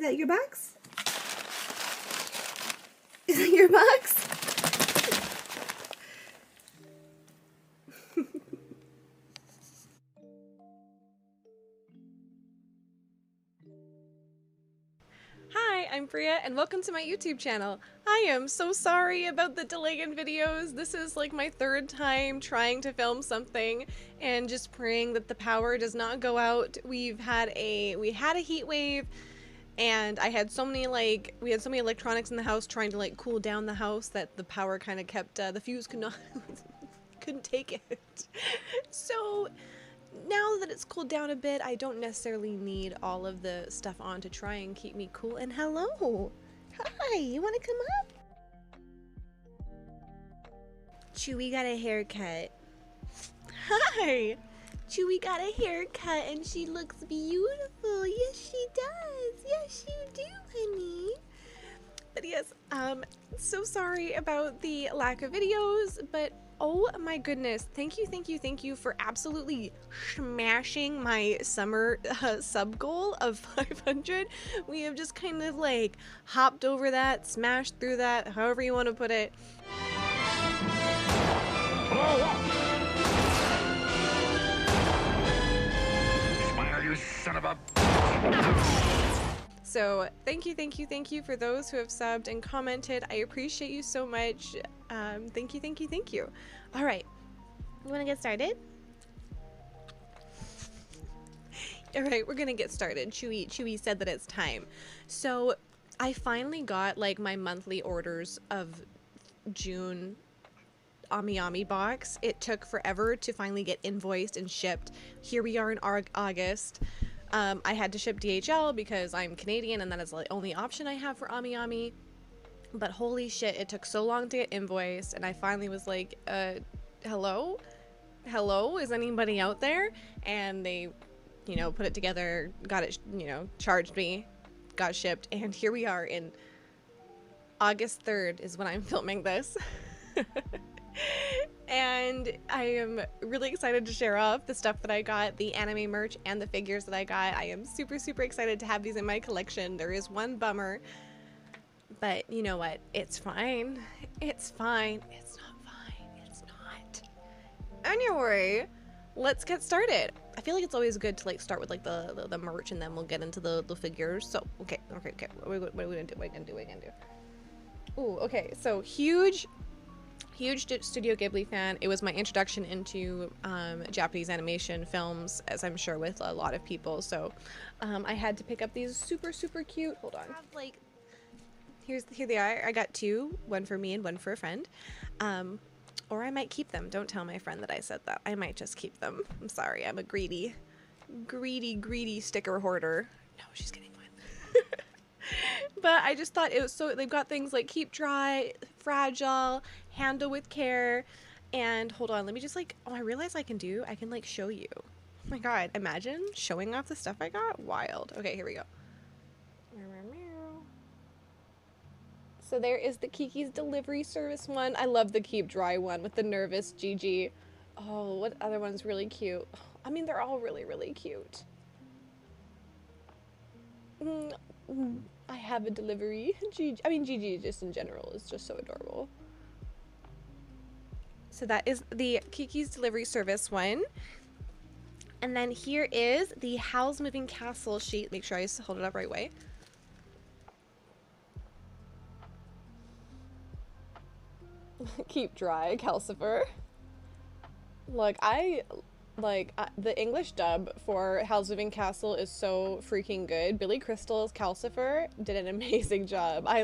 Is that your box? Is that your box? Hi, I'm Priya and welcome to my YouTube channel. I am so sorry about the delay in videos. This is like my third time trying to film something and just praying that the power does not go out. We had a heat wave and we had so many electronics in the house trying to like cool down the house that the power kind of kept the fuse couldn't take it. So now that it's cooled down a bit, I don't necessarily need all of the stuff on to try and keep me cool. And hello! Hi! You want to come up? Chewy got a haircut. Hi! Chewy got a haircut and she looks beautiful. Yes, she does. Yes, you do, honey. But yes, so sorry about the lack of videos, but oh my goodness, thank you for absolutely smashing my summer sub goal of 500. We have just kind of like hopped over that, smashed through that, however you want to put it. Smile, you son of a... So thank you for those who have subbed and commented. I appreciate you so much. Thank you. All right, you want to get started? All right, we're gonna get started. Chewy said that it's time. So I finally got like my monthly orders of June amiami box. It took forever to finally get invoiced and shipped. Here we are in August. I had to ship DHL because I'm Canadian and that is the only option I have for amiami. But holy shit, it took so long to get invoiced, and I finally was like, hello? Hello? Is anybody out there? And they, you know, put it together, got it, you know, charged me, got shipped, and here we are in August 3rd is when I'm filming this. And I am really excited to share off the stuff that I got, the anime merch and the figures that I got. I am super excited to have these in my collection. There is one bummer, but you know what? It's fine. It's fine. It's not fine. It's not. Anyway, let's get started. I feel like it's always good to like start with like the merch and then we'll get into the figures. So, okay. What are we gonna do? Ooh, okay. So huge Studio Ghibli fan. It was my introduction into Japanese animation films, as I'm sure with a lot of people. So I had to pick up these super cute. Hold on. Here they are. I got two, one for me and one for a friend. Or I might keep them. Don't tell my friend that I said that. I might just keep them. I'm sorry. I'm a greedy sticker hoarder. No, she's getting one. But I just thought it was so, they've got things like keep dry, fragile, handle with care, and hold on, let me just like, oh, I realize I can like show you. Oh my god, imagine showing off the stuff I got. Wild. Okay, here we go. So there is the Kiki's delivery service one. I love the keep dry one with the nervous Gigi. Oh, what other one's really cute? I mean, they're all really cute. I have a delivery. Gigi just in general is just so adorable. So that is the Kiki's delivery service one. And then here is the Howl's Moving Castle sheet. Make sure I hold it up right way. Keep dry, Calcifer. Look, the English dub for Howl's Moving Castle is so freaking good. Billy Crystal's Calcifer did an amazing job. I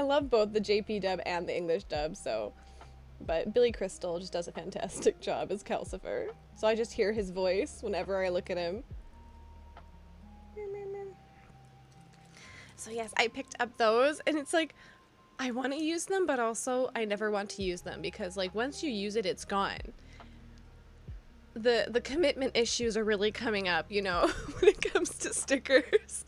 love both the JP dub and the English dub, so, but Billy Crystal just does a fantastic job as Calcifer. So I just hear his voice whenever I look at him. So yes, I picked up those, and it's like, I want to use them, but also I never want to use them because like once you use it, it's gone. The commitment issues are really coming up, you know, when it comes to stickers.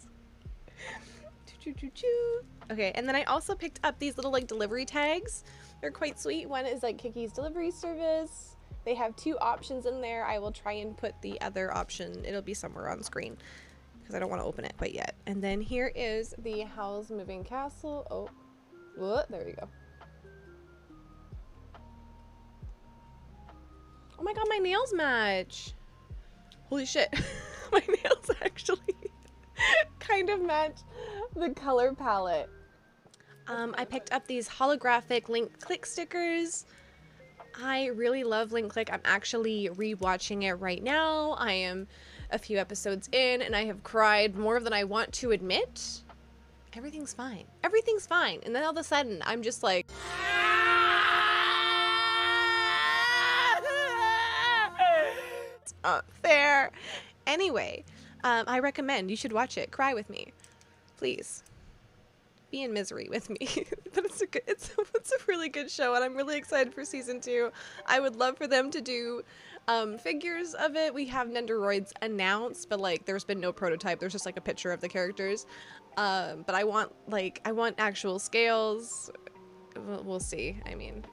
Okay, and then I also picked up these little like delivery tags. They're quite sweet. One is like Kiki's delivery service. They have two options in there. I will try and put the other option. It'll be somewhere on screen. because I don't want to open it quite yet. And then here is the Howl's Moving Castle. Oh, what? There we go. Oh my god, my nails match. Holy shit. My nails actually kind of match the color palette. I picked up these holographic Link Click stickers. I really love Link Click. I'm actually rewatching it right now. I am a few episodes in and I have cried more than I want to admit. Everything's fine. Everything's fine. And then all of a sudden, I'm just like... It's not fair. Anyway, I recommend you should watch it. Cry with me. Please. Be in misery with me. But it's a really good show and I'm really excited for season 2. I would love for them to do figures of it. We have Nendoroids announced, but like there's been no prototype. There's just like a picture of the characters. But I want actual scales. We'll see. I mean,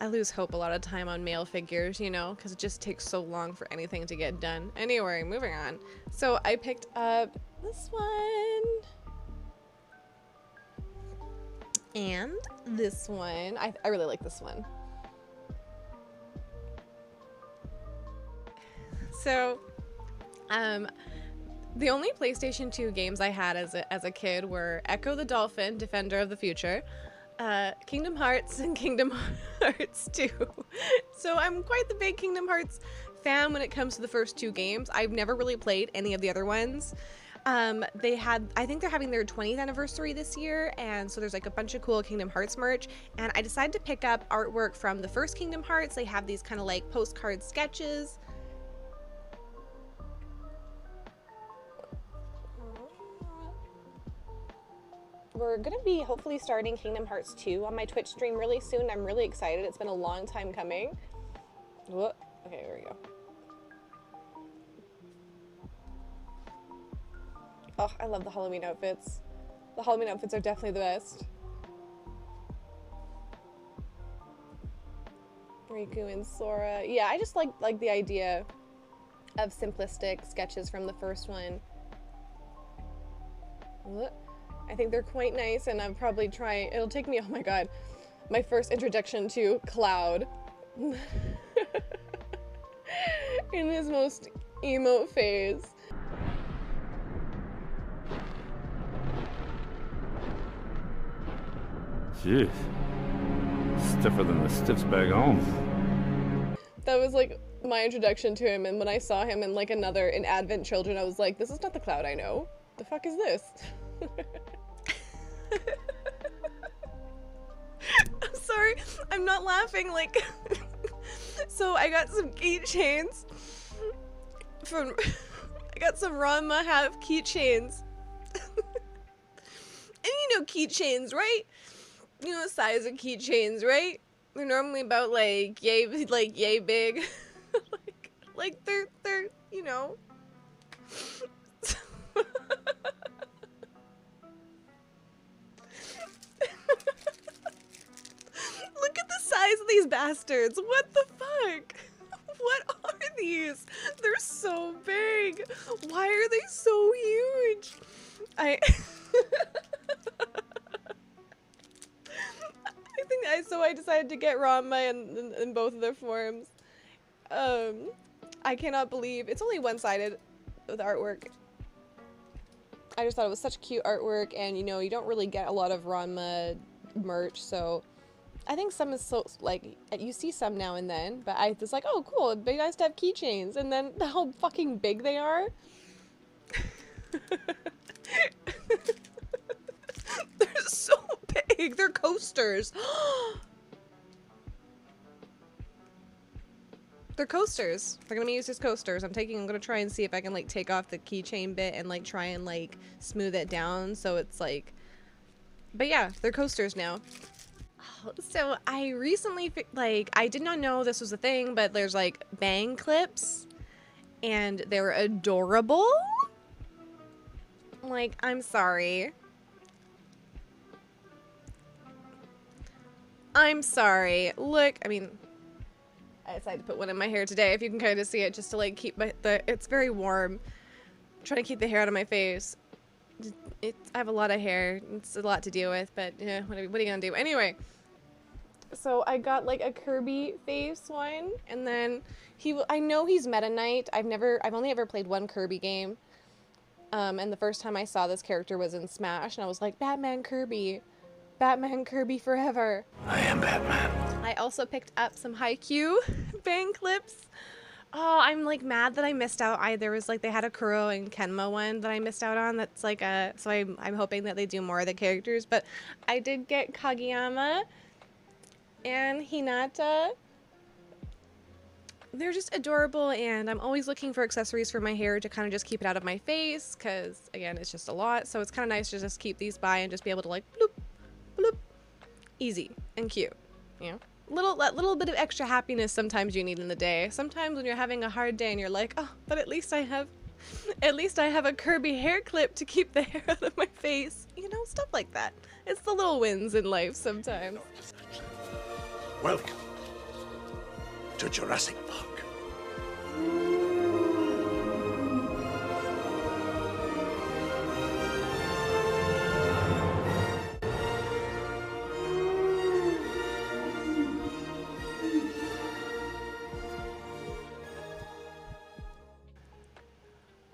I lose hope a lot of time on male figures, you know, because it just takes so long for anything to get done. Anyway, moving on. So I picked up this one. And this one. I really like this one. So, the only PlayStation 2 games I had as a kid were Echo the Dolphin, Defender of the Future, Kingdom Hearts, and Kingdom Hearts 2. So I'm quite the big Kingdom Hearts fan when it comes to the first 2 games. I've never really played any of the other ones. I think they're having their 20th anniversary this year, and so there's like a bunch of cool Kingdom Hearts merch, and I decided to pick up artwork from the first Kingdom Hearts. They have these kind of like postcard sketches. We're gonna be hopefully starting Kingdom Hearts 2 on my Twitch stream really soon. I'm really excited. It's been a long time coming. Whoa. Okay, there we go. Oh, I love the Halloween outfits. The Halloween outfits are definitely the best. Riku and Sora. Yeah, I just like the idea of simplistic sketches from the first one. What? I think they're quite nice, and I'm probably trying. It'll take me, oh my god, my first introduction to Cloud. In his most emo phase. Jeez. Stiffer than the stiffs back home. That was like my introduction to him, and when I saw him in like in Advent Children, I was like, this is not the Cloud I know. The fuck is this? I'm sorry, I'm not laughing, like so I got some keychains from I got some Ranma half keychains. And you know keychains, right? You know the size of keychains, right? They're normally about like yay big. like they're you know. Look at the size of these bastards. What the fuck? What are these? They're so big. Why are they so huge? I think I decided to get Ranma in both of their forms. I cannot believe it's only one-sided with artwork. I just thought it was such cute artwork, and you know, you don't really get a lot of Ranma merch, so I think some is so, like, you see some now and then, but I was like, oh cool, it'd be nice to have keychains, and then how fucking big they are. They're so big, they're coasters. They're coasters. They're gonna be used as coasters. I'm gonna try and see if I can like take off the keychain bit and like try and like smooth it down so it's like, but yeah, they're coasters now. So I recently, like, I did not know this was a thing, but there's like bang clips and they're adorable. Like, I'm sorry. I'm sorry. Look, I mean, I decided to put one in my hair today, if you can kind of see it, just to like keep it's very warm. trying to keep the hair out of my face. I have a lot of hair. It's a lot to deal with, but yeah, what are you gonna do? Anyway, so I got like a Kirby face one, and then I know he's Meta Knight. I've only ever played one Kirby game. And the first time I saw this character was in Smash, and I was like, Batman Kirby forever. I am Batman. I also picked up some Haikyuu bang clips. Oh, I'm like mad that I missed out. There was like, they had a Kuro and Kenma one that I missed out on. That's like so I'm hoping that they do more of the characters, but I did get Kageyama and Hinata. They're just adorable, and I'm always looking for accessories for my hair to kind of just keep it out of my face, because again, it's just a lot. So it's kind of nice to just keep these by and just be able to like bloop, bloop, easy and cute, you know? That little bit of extra happiness sometimes you need in the day. Sometimes when you're having a hard day and you're like, oh, but at least I have a Kirby hair clip to keep the hair out of my face. You know, stuff like that. It's the little wins in life sometimes. Welcome to Jurassic Park.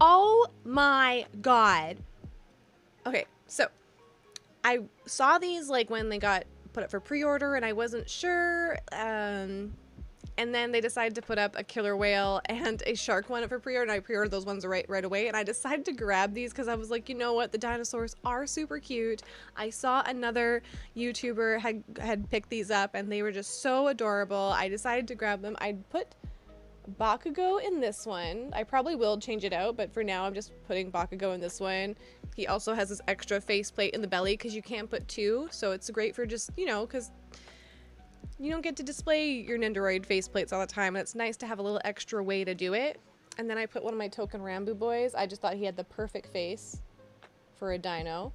Oh my god. Okay, so I saw these like when they got put up for pre-order, and I wasn't sure, and then they decided to put up a killer whale and a shark one for pre-order, and I pre-ordered those ones right away, and I decided to grab these because I was like, you know what, the dinosaurs are super cute. I saw another YouTuber had picked these up, and they were just so adorable. I decided to grab them. I'd put Bakugo in this one. I probably will change it out, but for now I'm just putting Bakugo in this one. He also has this extra faceplate in the belly because you can't put two, so it's great for just, you know, because you don't get to display your Nendoroid faceplates all the time, and it's nice to have a little extra way to do it. And then I put one of my token Rambu boys. I just thought he had the perfect face for a dino.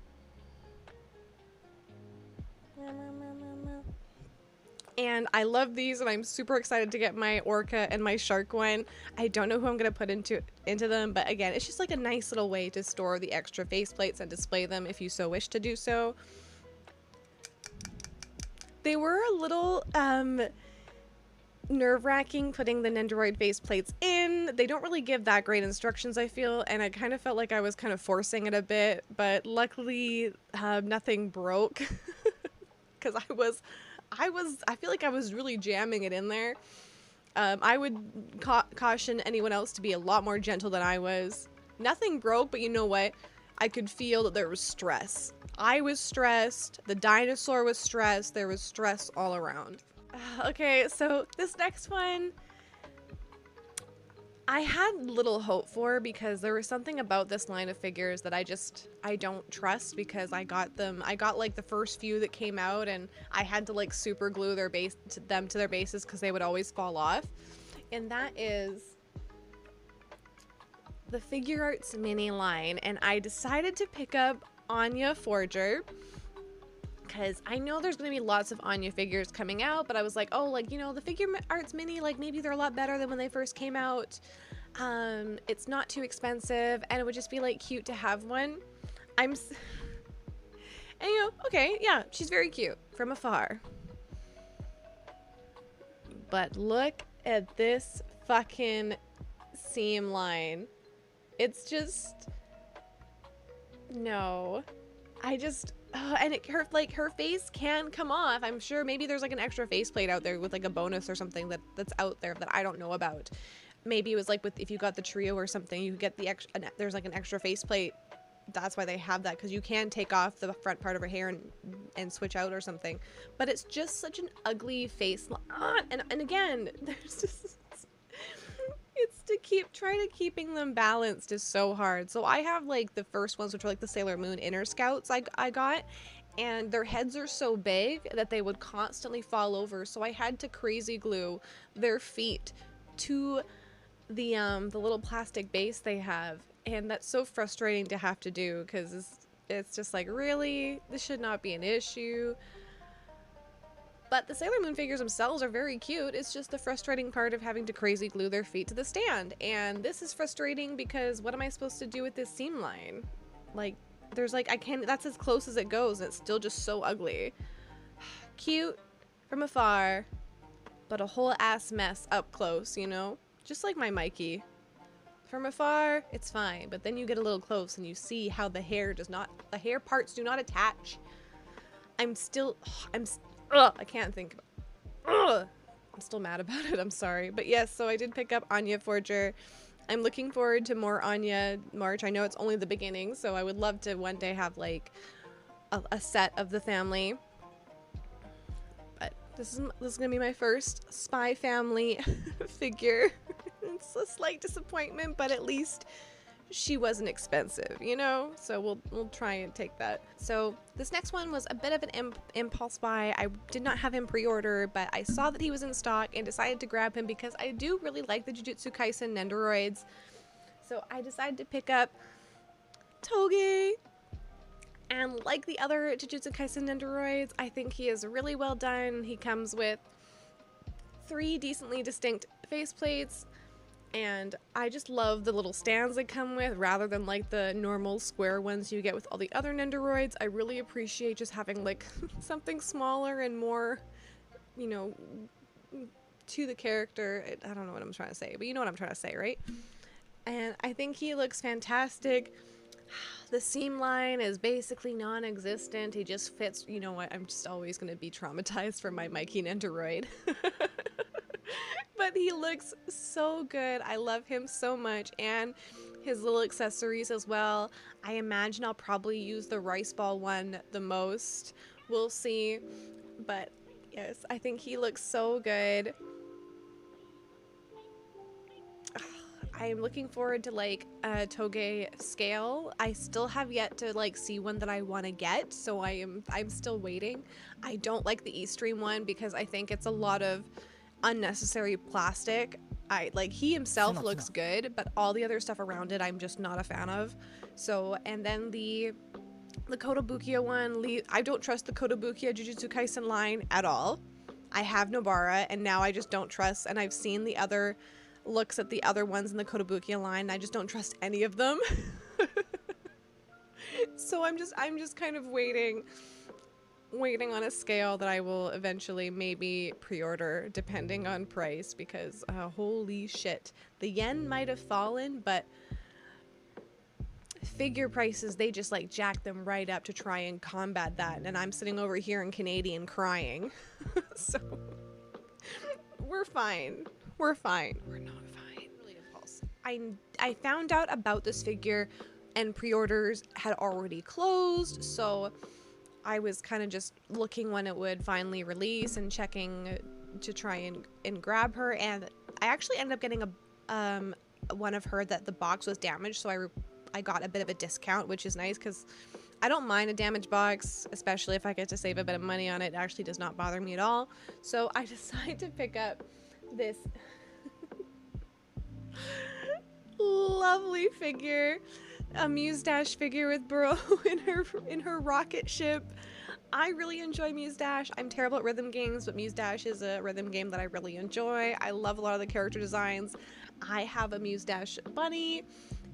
And I love these, and I'm super excited to get my orca and my shark one. I don't know who I'm going to put into them, but again, it's just like a nice little way to store the extra faceplates and display them if you so wish to do so. They were a little nerve-wracking putting the Nendoroid faceplates in. They don't really give that great instructions, I feel, and I kind of felt like I was kind of forcing it a bit, but luckily nothing broke because I feel like I was really jamming it in there. I would caution anyone else to be a lot more gentle than I was. Nothing broke, but you know what? I could feel that there was stress. I was stressed, the dinosaur was stressed, there was stress all around. Okay, so this next one, I had little hope for because there was something about this line of figures that I don't trust, because I got like the first few that came out, and I had to like super glue them to their bases because they would always fall off. And that is the Figure Arts mini line, and I decided to pick up Anya Forger because I know there's going to be lots of Anya figures coming out, but I was like, oh, like, you know, the Figure Arts mini, like, maybe they're a lot better than when they first came out. It's not too expensive, and it would just be like cute to have one. And you know, okay, yeah, she's very cute from afar. But look at this fucking seam line. It's just, no. And her face can come off. I'm sure maybe there's like an extra faceplate out there with like a bonus or something that's out there that I don't know about. Maybe it was like if you got the trio or something, you get the extra, there's like an extra faceplate. That's why they have that, because you can take off the front part of her hair and switch out or something. But it's just such an ugly face. And again, there's just, it's trying to keeping them balanced is so hard. So I have like the first ones, which are like the Sailor Moon Inner Scouts I got, and their heads are so big that they would constantly fall over. So I had to crazy glue their feet to the little plastic base they have. And that's so frustrating to have to do, because it's just like, really? This should not be an issue. But the Sailor Moon figures themselves are very cute. It's just the frustrating part of having to crazy glue their feet to the stand. And this is frustrating because what am I supposed to do with this seam line? Like, there's like, I can't, that's as close as it goes, and it's still just so ugly. Cute from afar, but a whole ass mess up close, you know? Just like my Mikey. From afar, it's fine, but then you get a little close and you see how the hair parts do not attach. I can't think about it. I'm still mad about it, I'm sorry. But yes, so I did pick up Anya Forger. I'm looking forward to more Anya March. I know it's only the beginning, so I would love to one day have like a set of the family. But this is gonna be my first Spy Family figure. It's a slight disappointment, but at least she wasn't expensive, you know? So we'll try and take that. So this next one was a bit of an impulse buy. I did not have him pre-order, but I saw that he was in stock and decided to grab him because I do really like the Jujutsu Kaisen Nendoroids. So I decided to pick up Toge. And like the other Jujutsu Kaisen Nendoroids, I think he is really well done. He comes with 3 decently distinct faceplates. And I just love the little stands they come with rather than like the normal square ones you get with all the other Nendoroids. I really appreciate just having like something smaller and more, you know, to the character. I don't know what I'm trying to say, but you know what I'm trying to say, right? And I think he looks fantastic. The seam line is basically non-existent. He just fits, you know what, I'm just always going to be traumatized for my Mikey Nendoroid. But he looks so good. I love him so much, and his little accessories as well. I imagine I'll probably use the rice ball one the most. We'll see. But yes, I think he looks so good. I am looking forward to like a Toge scale. I still have yet to like see one that I want to get, so I'm still waiting. I don't like the E-Stream one because I think it's a lot of unnecessary plastic. He himself looks good, but all the other stuff around it I'm just not a fan of. So, and then the Kotobukiya one, I don't trust the Kotobukiya Jujutsu Kaisen line at all. I have Nobara, and now I just don't trust, and I've seen the other looks at the other ones in the Kotobukiya line, and I just don't trust any of them. So I'm just kind of waiting on a scale that I will eventually maybe pre-order depending on price, because holy shit, the yen might have fallen, but figure prices, they just like jack them right up to try and combat that, and I'm sitting over here in Canadian crying. So we're fine, we're not fine. Really impulse. I found out about this figure and pre-orders had already closed, so I was kind of just looking when it would finally release and checking to try and grab her, and I actually ended up getting one of her that the box was damaged, so I got a bit of a discount, which is nice because I don't mind a damaged box, especially if I get to save a bit of money on it. It actually does not bother me at all. So I decided to pick up this lovely figure, a Muse Dash figure with Burrow in her rocket ship. I really enjoy Muse Dash. I'm terrible at rhythm games, but Muse Dash is a rhythm game that I really enjoy. I love a lot of the character designs. I have a Muse Dash bunny,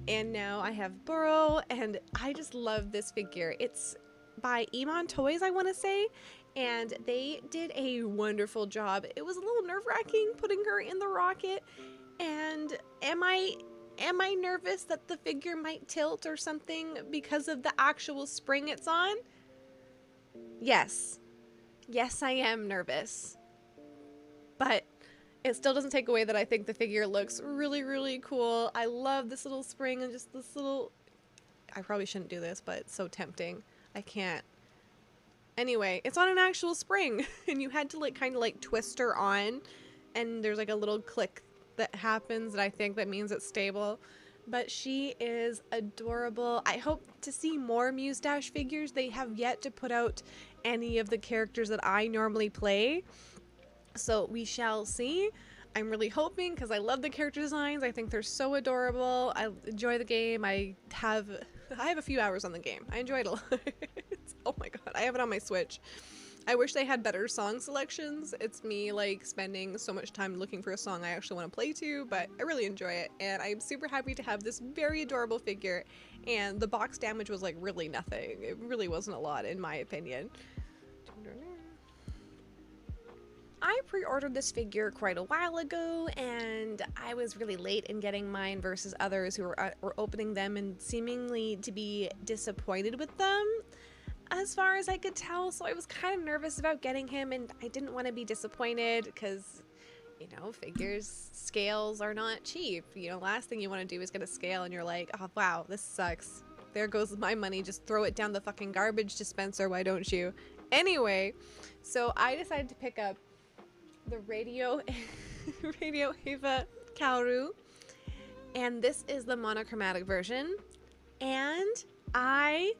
and now I have Burrow, and I just love this figure. It's by Emon Toys, I want to say, and they did a wonderful job. It was a little nerve-wracking putting her in the rocket, and am I nervous that the figure might tilt or something because of the actual spring it's on? Yes. Yes, I am nervous. But it still doesn't take away that I think the figure looks really, really cool. I love this little spring and just this little... I probably shouldn't do this, but it's so tempting. I can't. Anyway, it's on an actual spring, and you had to like kind of like twist her on, and there's like a little click that happens, and I think that means it's stable. But she is adorable. I hope to see more Muse Dash figures. They have yet to put out any of the characters that I normally play, so we shall see. I'm really hoping, because I love the character designs. I think they're so adorable. I enjoy the game. I have a few hours on the game. I enjoy it a lot. Oh my god, I have it on my Switch. I wish they had better song selections. It's me like spending so much time looking for a song I actually want to play to, but I really enjoy it, and I'm super happy to have this very adorable figure. And the box damage was like really nothing. It really wasn't a lot in my opinion. I pre-ordered this figure quite a while ago, and I was really late in getting mine versus others who were opening them and seemingly to be disappointed with them, as far as I could tell. So I was kind of nervous about getting him, and I didn't want to be disappointed because, you know, figures scales are not cheap. You know, last thing you want to do is get a scale and you're like, oh wow, this sucks. There goes my money. Just throw it down the fucking garbage dispenser, why don't you? Anyway, so I decided to pick up the Radio Eva Kaoru, and this is the monochromatic version, and I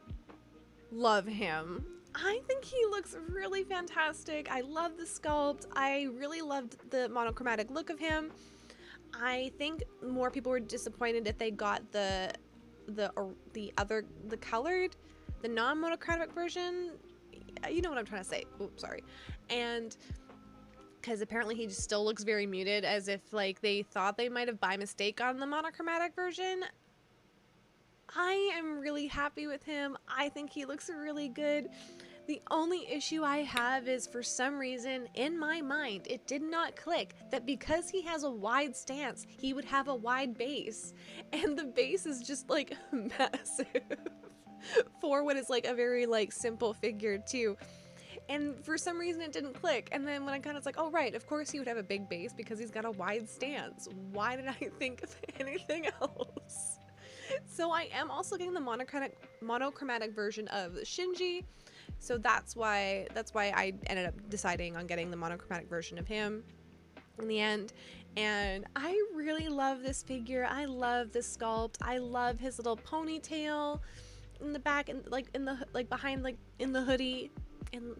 love him. I think he looks really fantastic. I love the sculpt. I really loved the monochromatic look of him. I think more people were disappointed if they got the colored, the non-monochromatic version. You know what I'm trying to say. Oops, sorry. And because apparently he just still looks very muted, as if like they thought they might have by mistake gotten the monochromatic version. I am really happy with him. I think he looks really good. The only issue I have is, for some reason in my mind it did not click that because he has a wide stance he would have a wide base, and the base is just like massive for what is like a very like simple figure too. And for some reason it didn't click, and then when I kind of was like, oh right, of course he would have a big base because he's got a wide stance. Why did I think of anything else? So I am also getting the monochromatic version of Shinji, so that's why I ended up deciding on getting the monochromatic version of him in the end. And I really love this figure. I love this sculpt. I love his little ponytail in the back, and like in the behind, like in the hoodie, in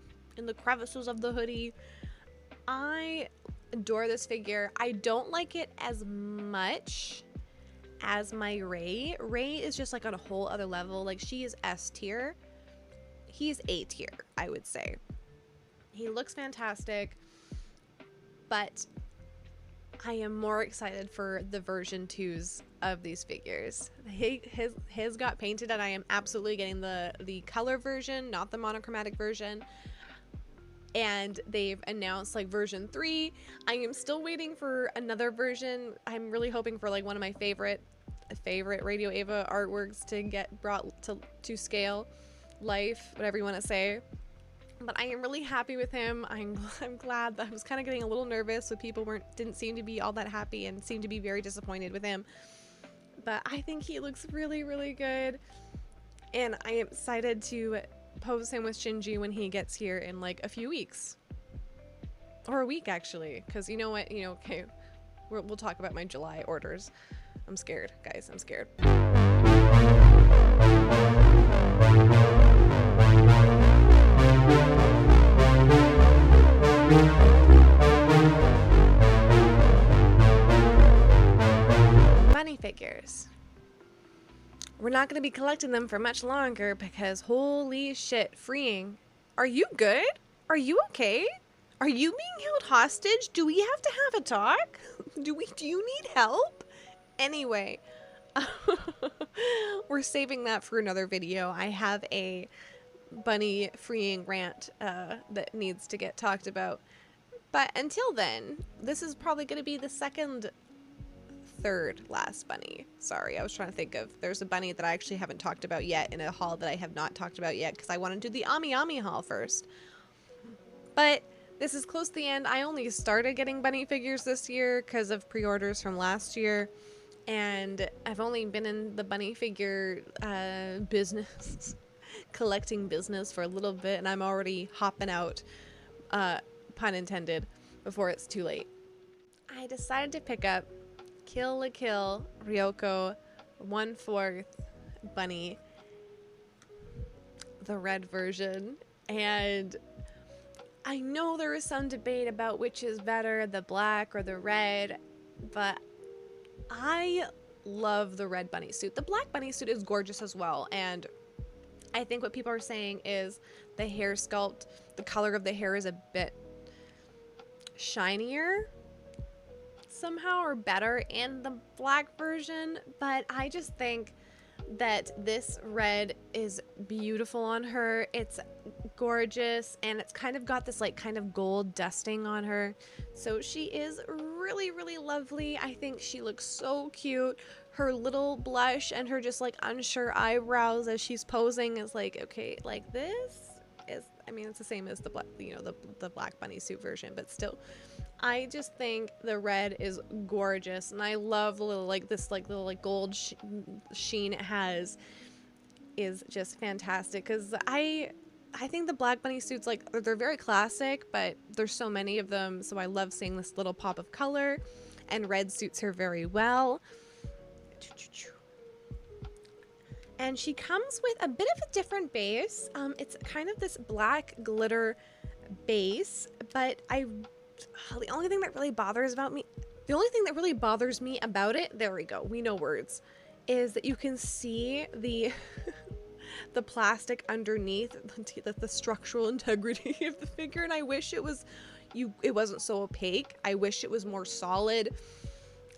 the crevices of the hoodie. I adore this figure. I don't like it as much as my Rei. Rei is just like on a whole other level. Like, she is S tier. He's A tier, I would say. He looks fantastic, but I am more excited for the version 2s of these figures. His got painted, and I am absolutely getting the color version, not the monochromatic version. And they've announced like version 3. I am still waiting for another version. I'm really hoping for like one of my favorite Radio Eva artworks to get brought to scale, life, whatever you want to say. But I am really happy with him. I'm glad. That I was kind of getting a little nervous with people didn't seem to be all that happy and seemed to be very disappointed with him. But I think he looks really, really good, and I am excited to pose him with Shinji when he gets here in like a few weeks, or a week actually, because you know what, okay, we'll talk about my July orders. I'm scared, guys. I'm scared. Bunny figures. We're not going to be collecting them for much longer because holy shit, freeing. Are you good? Are you okay? Are you being held hostage? Do we have to have a talk? Do you need help? Anyway, we're saving that for another video. I have a bunny freeing rant that needs to get talked about. But until then, this is probably going to be the third last bunny. Sorry, I was trying to think of, there's a bunny that I actually haven't talked about yet in a haul that I have not talked about yet because I want to do the amiami haul first. But this is close to the end. I only started getting bunny figures this year because of pre-orders from last year, and I've only been in the bunny figure business collecting business for a little bit, and I'm already hopping out, pun intended, before it's too late. I decided to pick up Kill la Kill Ryoko 1/4 bunny, the red version, and I know there is some debate about which is better, the black or the red, but I love the red bunny suit. The black bunny suit is gorgeous as well, and I think what people are saying is the hair sculpt, the color of the hair is a bit shinier somehow, or better in the black version, but I just think that this red is beautiful on her. It's gorgeous, and it's kind of got this like kind of gold dusting on her, so she is really, really lovely. I think she looks so cute. Her little blush and her just like unsure eyebrows as she's posing is like, okay, like this is, I mean, it's the same as the black, you know, the black bunny suit version, but still, I just think the red is gorgeous, and I love the little like this like little like gold sheen it has is just fantastic, because I think the black bunny suits, like, they're very classic, but there's so many of them, so I love seeing this little pop of color, and red suits her very well. And she comes with a bit of a different base. It's kind of this black glitter base, but the only thing that really bothers me about it, there we go, we know words, is that you can see the the plastic underneath, the structural integrity of the figure, and I wish it wasn't so opaque. I wish it was more solid.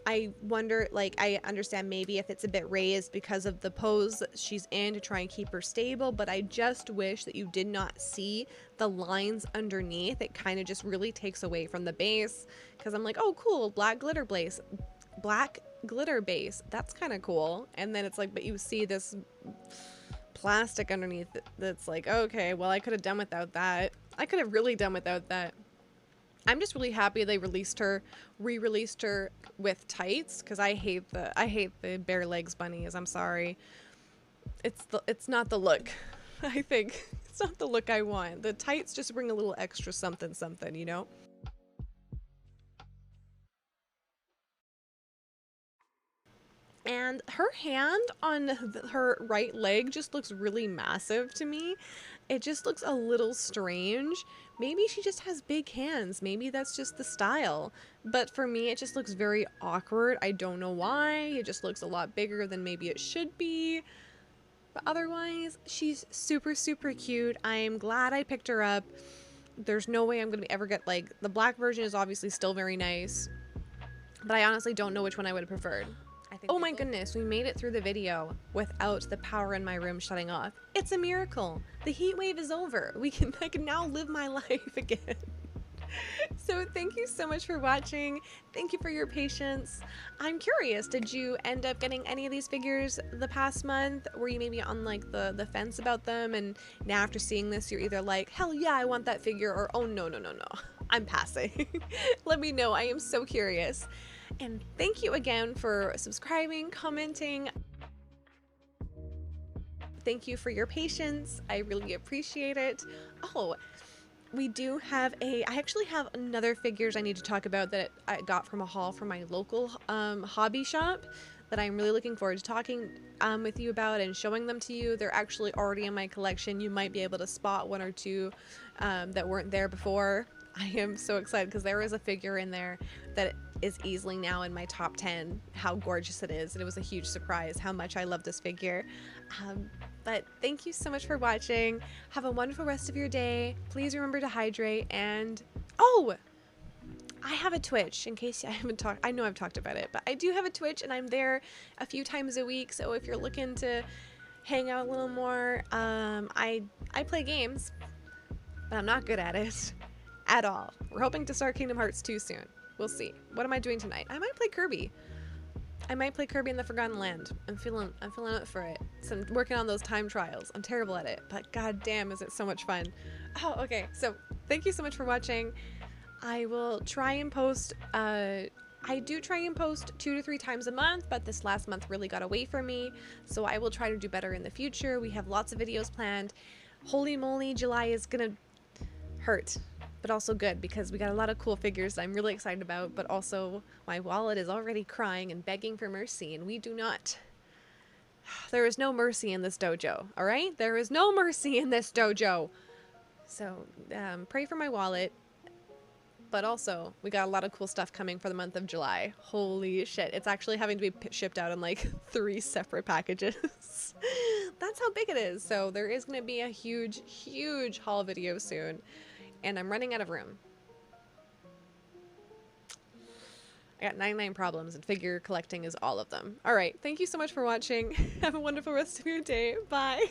I wonder, like, I understand maybe if it's a bit raised because of the pose that she's in to try and keep her stable, but I just wish that you did not see the lines underneath. It kind of just really takes away from the base, because I'm like, oh cool, black glitter base, that's kind of cool, and then it's like, but you see this plastic underneath that's like, okay, well, I could have done without that. I could have really done without that. I'm just really happy they re-released her with tights, because I hate the bare legs bunnies. I'm sorry. It's not the look. I think it's not the look I want. The tights just bring a little extra something, you know? And her hand on her right leg just looks really massive to me. It just looks a little strange. Maybe she just has big hands. Maybe that's just the style. But for me, it just looks very awkward. I don't know why. It just looks a lot bigger than maybe it should be. But otherwise, she's super, super cute. I'm glad I picked her up. There's no way I'm going to ever get, like, the black version is obviously still very nice. But I honestly don't know which one I would have preferred. Oh my goodness, we made it through the video without the power in my room shutting off. It's a miracle. The heat wave is over. I can now live my life again. So thank you so much for watching. Thank you for your patience. I'm curious, did you end up getting any of these figures the past month? Were you maybe on like the fence about them, and now after seeing this you're either like, hell yeah, I want that figure, or oh no, I'm passing. Let me know. I am so curious. And thank you again for subscribing, commenting. Thank you for your patience. I really appreciate it. Oh, we do have I actually have another figures I need to talk about that I got from a haul from my local hobby shop that I'm really looking forward to talking with you about and showing them to you. They're actually already in my collection. You might be able to spot one or two that weren't there before. I am so excited because there is a figure in there that is easily now in my top 10, how gorgeous it is, and it was a huge surprise how much I love this figure. But thank you so much for watching. Have a wonderful rest of your day. Please remember to hydrate, and oh, I have a Twitch, in case I haven't talked. I know I've talked about it, but I do have a Twitch, and I'm there a few times a week, so if you're looking to hang out a little more, I play games, but I'm not good at it at all. We're hoping to start Kingdom Hearts 2 soon. We'll see. What am I doing tonight? I might play Kirby. I might play Kirby in the Forgotten Land. I'm feeling up for it. So I'm working on those time trials. I'm terrible at it, but god damn is it so much fun. Oh, okay. So thank you so much for watching. I will try and post, I do try and post 2 to 3 times a month, but this last month really got away from me. So I will try to do better in the future. We have lots of videos planned. Holy moly, July is gonna hurt, but also good, because we got a lot of cool figures that I'm really excited about, but also my wallet is already crying and begging for mercy, and we do not. There is no mercy in this dojo, all right? There is no mercy in this dojo. So pray for my wallet, but also we got a lot of cool stuff coming for the month of July. Holy shit, it's actually having to be shipped out in like 3 separate packages. That that's how big it is. So there is going to be a huge, huge haul video soon. And I'm running out of room. I got 99 problems, and figure collecting is all of them. All right, thank you so much for watching. Have a wonderful rest of your day. Bye.